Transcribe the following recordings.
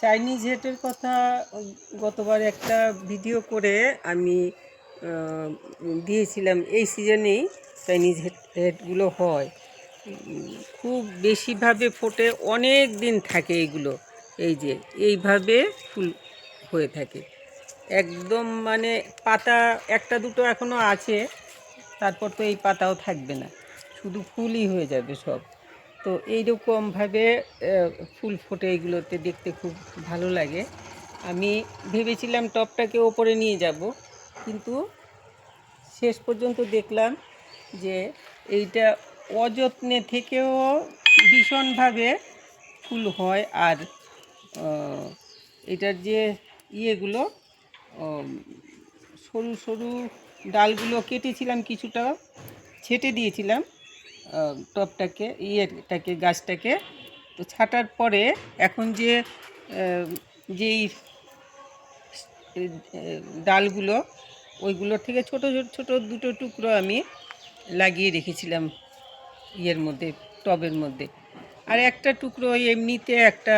Chinese হেটের কথা গতবার একটা ভিডিও করে আমি দিয়েছিলাম। এই সিজনেই চাইনিজ হেটগুলো হয়, খুব বেশিভাবে ফোটে, অনেক দিন থাকে এইগুলো। এই যে এইভাবে ফুল হয়ে থাকে একদম, মানে পাতা একটা দুটো এখনও আছে, তারপর তো এই পাতাও থাকবে না, শুধু ফুলই হয়ে যাবে সব। তো এইরকমভাবে ফুল ফোটে, এগুলোতে দেখতে খুব ভালো লাগে। আমি ভেবেছিলাম টবটাকে ওপরে নিয়ে যাব, কিন্তু শেষ পর্যন্ত দেখলাম যে এইটা অযত্নে থেকেও ভীষণভাবে ফুল হয়। আর এটার যে ইয়েগুলো, সরু সরু ডালগুলো কেটেছিলাম, কিছুটা ছেটে দিয়েছিলাম টবটাকে, ইয়েটাকে, গাছটাকে। তো ছাটার পরে এখন যে যেই ডালগুলো, ওইগুলোর থেকে ছোট ছোট দুটো টুকরো আমি লাগিয়ে রেখেছিলাম ইয়ের মধ্যে, টবের মধ্যে। আর একটা টুকরো এমনিতে একটা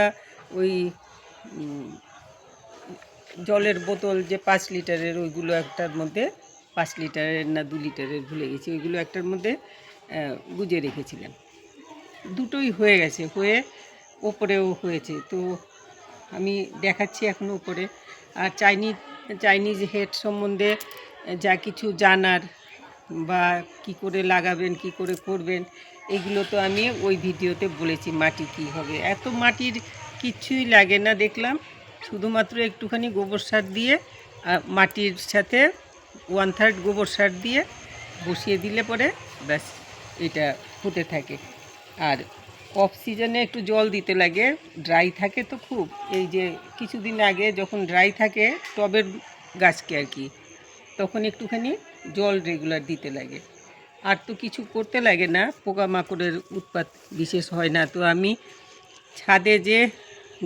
ওই জলের বোতল যে 5 লিটারের, ওইগুলো একটার মধ্যে, 5 লিটারের না 2 লিটারের ভুলে গেছি, ওইগুলো একটার মধ্যে গুজে রেখেছিলাম। দুটোই হয়ে গেছে, হয়ে ওপরেও হয়েছে। তো আমি দেখাচ্ছি এখন উপরে। আর চাইনিজ হেড সম্বন্ধে যা কিছু জানার, বা কি করে লাগাবেন, কি করে করবেন, এগুলো তো আমি ওই ভিডিওতে বলেছি। মাটি কি হবে, এত মাটির কিচ্ছুই লাগে না দেখলাম, শুধুমাত্র একটুখানি গোবর সার দিয়ে, মাটির সাথে 1/3 গোবর সার দিয়ে বসিয়ে দিলে পরে ব্যাস এটা হতে থাকে। আর অফ সিজনে একটু জল দিতে লাগে, ড্রাই থাকে তো খুব। এই যে কিছুদিন আগে যখন ড্রাই থাকে টবের গাছকে আর কি, তখন একটুখানি জল রেগুলার দিতে লাগে। আর তো কিছু করতে লাগে না, পোকামাকড়ের উৎপাত বিশেষ হয় না। তো আমি ছাদে যে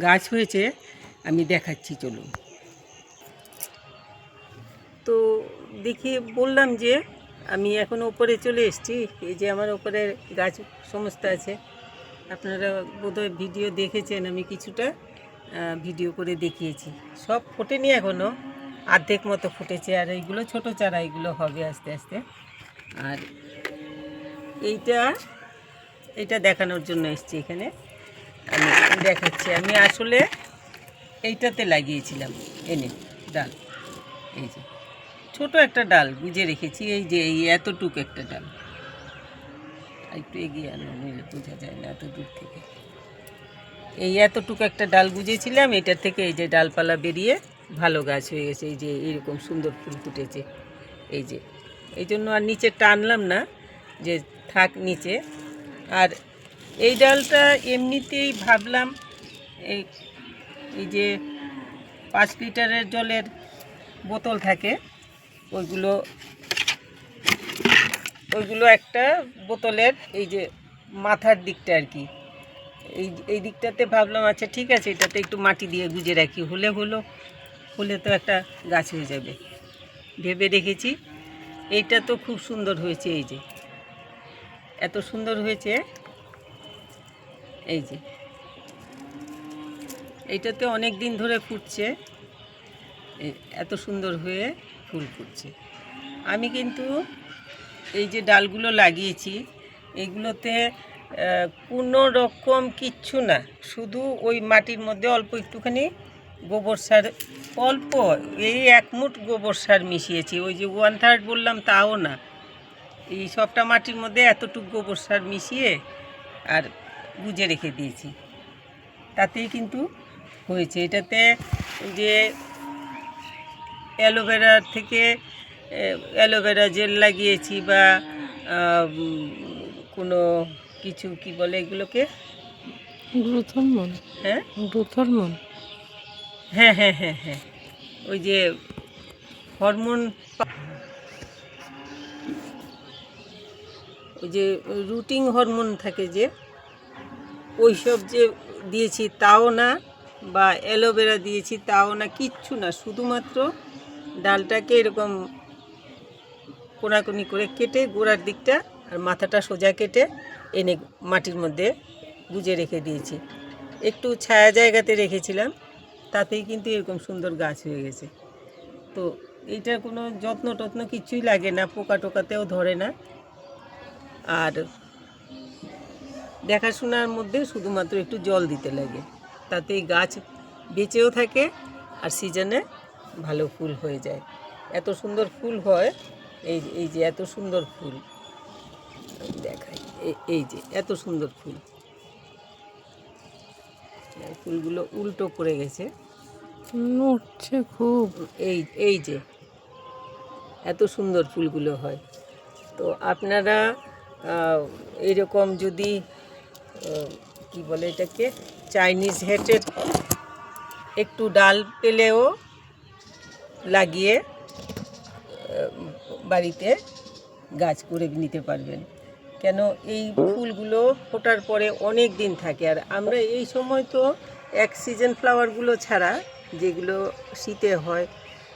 গাছ হয়েছে আমি দেখাচ্ছি, চলুন। তো দেখি, বললাম যে আমি এখন ওপরে চলে এসেছি। এই যে আমার ওপরে গাছ সমস্ত আছে, আপনারা বোধহয় ভিডিও দেখেছেন, আমি কিছুটা ভিডিও করে দেখিয়েছি। সব ফোটেনি এখনও, অর্ধেক মতো ফুটেছে। আর এইগুলো ছোটো চারা, এগুলো হবে আস্তে আস্তে। আর এইটা দেখানোর জন্য এসেছি এখানে, আমি দেখাচ্ছি। আমি আসলে এইটাতে লাগিয়েছিলাম এনে ডাল, এই যে ছোট একটা ডাল গুজে রেখেছি, এই যে এই এতটুক একটা ডাল। একটু এগিয়ে আনো, নিলে বোঝা যায় না এত দূর থেকে। এই এতটুকু একটা ডাল গুজেছিলাম, এটার থেকে এই যে ডালপালা বেরিয়ে ভালো গাছ হয়ে গেছে। এই যে এরকম সুন্দর ফুল ফুটেছে। এই যে এই জন্য আর নিচে টানলাম না, যে থাক নিচে। আর এই ডালটা এমনিতেই ভাবলাম, এই এই যে 5 লিটারের জলের বোতল থাকে, ওইগুলো একটা বোতলের এই যে মাথার দিকটা আর কি, এই দিকটাতে ভাবলাম আচ্ছা ঠিক আছে, এটাতে একটু মাটি দিয়ে গুজে রাখি, হলে তো একটা গাছ হয়ে যাবে ভেবে রেখেছি। এইটা তো খুব সুন্দর হয়েছে, এই যে এত সুন্দর হয়েছে। এই যে এইটাতে অনেক দিন ধরে ফুটছে, এত সুন্দর হয়ে ফুল ফুটছে। আমি কিন্তু এই যে ডালগুলো লাগিয়েছি, এইগুলোতে কোনো রকম কিচ্ছু না, শুধু ওই মাটির মধ্যে অল্প একটুখানি গোবর সার, অল্প এই 1 মুঠ গোবর সার মিশিয়েছি। ওই যে 1/3 বললাম তাও না, এই সবটা মাটির মধ্যে এতটুকু গোবর সার মিশিয়ে আর গুজে রেখে দিয়েছি, তাতেই কিন্তু হয়েছে। এটাতে যে অ্যালোভেরা জেল লাগিয়েছি, বা কোনো কিছু, কি বলে এগুলোকে, গ্রোথ হরমোন। হ্যাঁ, গ্রোথ হরমোন। হ্যাঁ হ্যাঁ হ্যাঁ হ্যাঁ, ওই যে হরমোন, ওই যে রুটিং হরমোন থাকে যে, ওই সব যে দিয়েছি তাও না, বা অ্যালোভেরা দিয়েছি তাও না, কিচ্ছু না। শুধুমাত্র ডালটাকে এরকম কোনাকুনি করে কেটে, গোড়ার দিকটা আর মাথাটা সোজা কেটে এনে মাটির মধ্যে গুজে রেখে দিয়েছি। একটু ছায়া জায়গাতে রেখেছিলাম, তাতেই কিন্তু এরকম সুন্দর গাছ হয়ে গেছে। তো এইটার কোনো যত্ন টত্ন কিছুই লাগে না, পোকা টোকাতেও ধরে না। আর দেখাশোনার মধ্যে শুধুমাত্র একটু জল দিতে লাগে, তাতেই গাছ বেঁচেও থাকে আর সিজনে ভালো ফুল হয়ে যায়। এত সুন্দর ফুল হয়, এই এই যে এত সুন্দর ফুল দেখাই, এই যে এত সুন্দর ফুল, ফুলগুলো উল্টো পড়ে গেছে, নড়ছে খুব। এই এই যে এত সুন্দর ফুলগুলো হয়। তো আপনারা এরকম যদি কি বলে এটাকে, চাইনিজ হেটের একটু ডাল পেলেও লাগিয়ে বাড়িতে গাছ করে নিতে পারবেন। কেন এই ফুলগুলো ফোটার পরে অনেক দিন থাকে। আর আমরা এই সময় তো এক সিজন ফ্লাওয়ারগুলো ছাড়া যেগুলো শীতে হয়,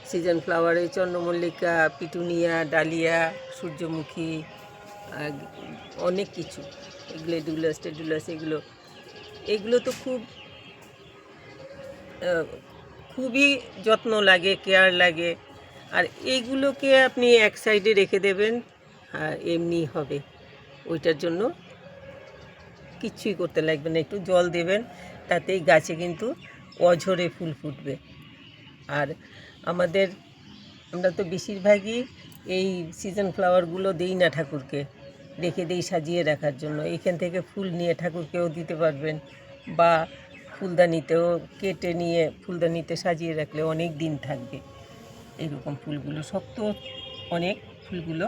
সিজন ফ্লাওয়ারে চন্দ্রমল্লিকা, পিটুনিয়া, ডালিয়া, সূর্যমুখী, অনেক কিছু, গ্লেডুলাস টেডুলাস, এগুলো তো খুবই যত্ন লাগে, কেয়ার লাগে। আর এইগুলোকে আপনি এক সাইডে রেখে দেবেন, আর এমনি হবে, ওইটার জন্য কিচ্ছুই করতে লাগবে না, একটু জল দেবেন, তাতেই গাছে কিন্তু অঝরে ফুল ফুটবে। আর আমরা তো বেশিরভাগই এই সিজন ফ্লাওয়ারগুলো দিই না ঠাকুরকে, রেখে দিই সাজিয়ে রাখার জন্য। এইখান থেকে ফুল নিয়ে ঠাকুরকেও দিতে পারবেন, বা ফুলদানিতেও কেটে নিয়ে ফুলদানিতে সাজিয়ে রাখলে অনেক দিন থাকবে। এরকম ফুলগুলো শক্ত অনেক, ফুলগুলো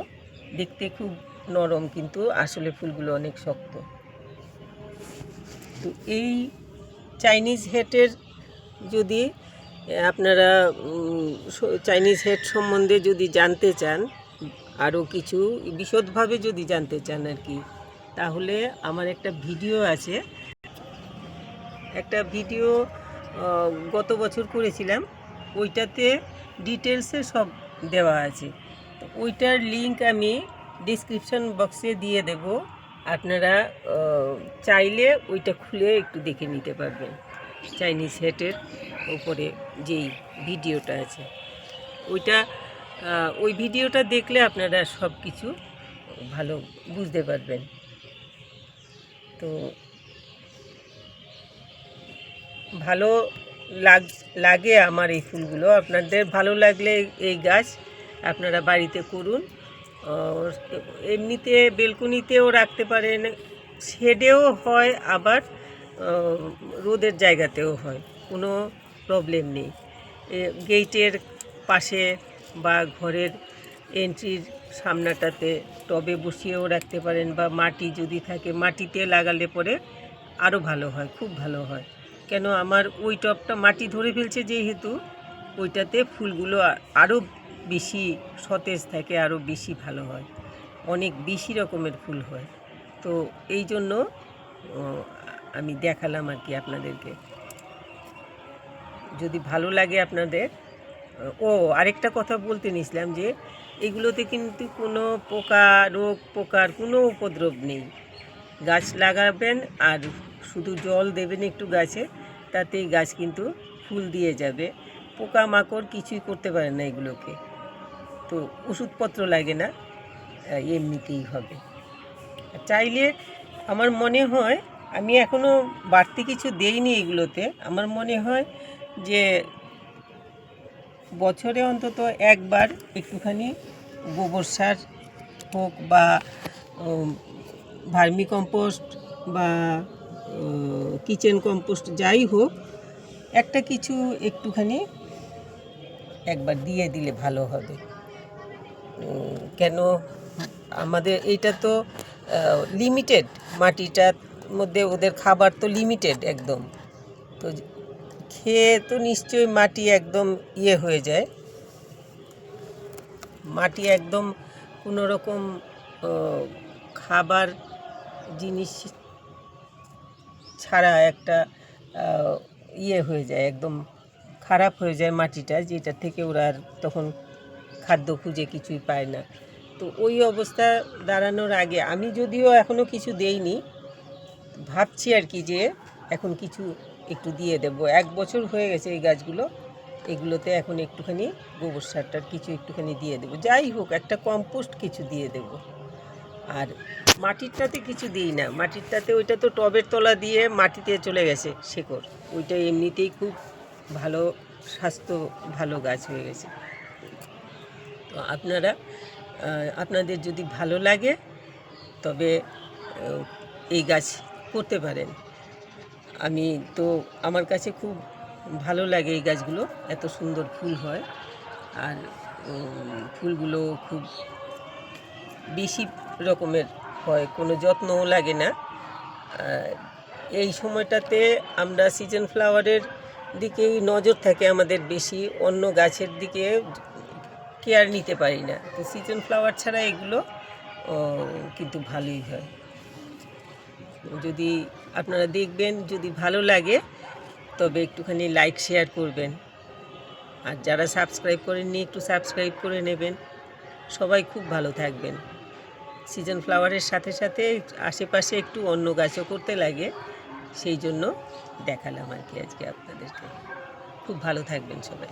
দেখতে খুব নরম, কিন্তু আসলে ফুলগুলো অনেক শক্ত। তো এই চাইনিজ হেটের যদি আপনারা চাইনিজ হেট সম্বন্ধে যদি জানতে চান, আরও কিছু বিশদভাবে যদি জানতে চান আর কি, তাহলে আমার একটা ভিডিও আছে, একটা ভিডিও গত বছর করেছিলাম, ওইটাতে ডিটেলসে সব দেওয়া আছে। তো ওইটার লিংক আমি ডিসক্রিপশন বক্সে দিয়ে দেব, আপনারা চাইলে ওইটা খুলে একটু দেখে নিতে পারবেন। চাইনিজ হেটের উপরে যেই ভিডিওটা আছে, ওই ভিডিওটা দেখলে আপনারা সব কিছু ভালো বুঝতে পারবেন। তো ভালো লাগে আমার এই ফুলগুলো। আপনাদের ভালো লাগলে এই গাছ আপনারা বাড়িতে করুন। এমনিতে বেলকনিতেও রাখতে পারেন, শেডেও হয়, আবার রোদের জায়গাতেও হয়, কোনো প্রবলেম নেই। গেটের পাশে বা ঘরের এন্ট্রির সামনাটাতে টবে বসিয়েও রাখতে পারেন, বা মাটি যদি থাকে মাটিতে লাগালে পরে আরও ভালো হয়, খুব ভালো হয়। কেন আমার ওই টবটা মাটি ধরে ফেলছে যেহেতু, ওইটাতে ফুলগুলো আরও বেশি সতেজ থাকে, আরও বেশি ভালো হয়, অনেক বেশি রকমের ফুল হয়। তো এই জন্য আমি দেখালাম আর কি আপনাদেরকে। যদি ভালো লাগে আপনাদের, আরেকটা কথা বলতে নিছিলাম যে এগুলোতে কিন্তু কোনো পোকার কোনো উপদ্রব নেই। গাছ লাগাবেন আর শুধু জল দেবেন একটু গাছে, তাতেই গাছ কিন্তু ফুল দিয়ে যাবে। পোকামাকড় কিছুই করতে পারে না এগুলোকে, তো ওষুধপত্র লাগে না, এমনিতেই হবে। চাইলে আমার মনে হয়, আমি এখনও বাড়তি কিছু দেইনি এগুলোতে, আমার মনে হয় যে বছরে অন্তত একবার একটুখানি গোবর সার হোক, বা ভার্মি কম্পোস্ট, বা কিচেন কম্পোস্ট, যাই হোক, একটা কিছু একটুখানি একবার দিয়ে দিলে ভালো হবে। কেন আমাদের এইটা তো লিমিটেড, মাটিটার মধ্যে ওদের খাবার তো লিমিটেড একদম, তো খেয়ে তো নিশ্চয়ই মাটি একদম হয়ে যায়, মাটি একদম কোনো রকম খাবার জিনিস ছাড়া একটা হয়ে যায়, একদম খারাপ হয়ে যায় মাটিটা, যেটা থেকে ওরা আর তখন খাদ্য খুঁজে কিছুই পায় না। তো ওই অবস্থা দাঁড়ানোর আগে, আমি যদিও এখনও কিছু দেইনি, ভাবছি আর কি যে এখন কিছু একটু দিয়ে দেব। 1 বছর হয়ে গেছে এই গাছগুলো, এগুলোতে এখন একটুখানি গোবর সারটার কিছু একটুখানি দিয়ে দেবো, যাই হোক একটা কম্পোস্ট কিছু দিয়ে দেব। আর মাটিরটাতে কিছু দিই না, মাটিরটাতে ওইটা তো টবের তলা দিয়ে মাটিতে চলে গেছে শেকড়, ওইটা এমনিতেই খুব ভালো, স্বাস্থ্য ভালো গাছ হয়ে গেছে। তো আপনারা আপনাদের যদি ভালো লাগে তবে এই গাছ করতে পারেন। আমি তো আমার কাছে খুব ভালো লাগে এই গাছগুলো, এত সুন্দর ফুল হয়, আর ফুলগুলো খুব বেশি রকমের হয়, কোনো যত্নও লাগে না। এই সময়টাতে আমরা সিজন ফ্লাওয়ারের দিকেই নজর থাকে আমাদের বেশি, অন্য গাছের দিকে কেয়ার নিতে পারি না। তো সিজন ফ্লাওয়ার ছাড়া এগুলো কিন্তু ভালোই হয়। যদি আপনারা দেখবেন, যদি ভালো লাগে তবে একটুখানি লাইক শেয়ার করবেন, আর যারা সাবস্ক্রাইব করেননি একটু সাবস্ক্রাইব করে নেবেন। সবাই খুব ভালো থাকবেন। সিজন ফ্লাওয়ারের সাথে সাথে আশেপাশে একটু অন্য গাছও করতে লাগে, সেই জন্য দেখালাম আর কি আজকে আপনাদেরকে। খুব ভালো থাকবেন সবাই।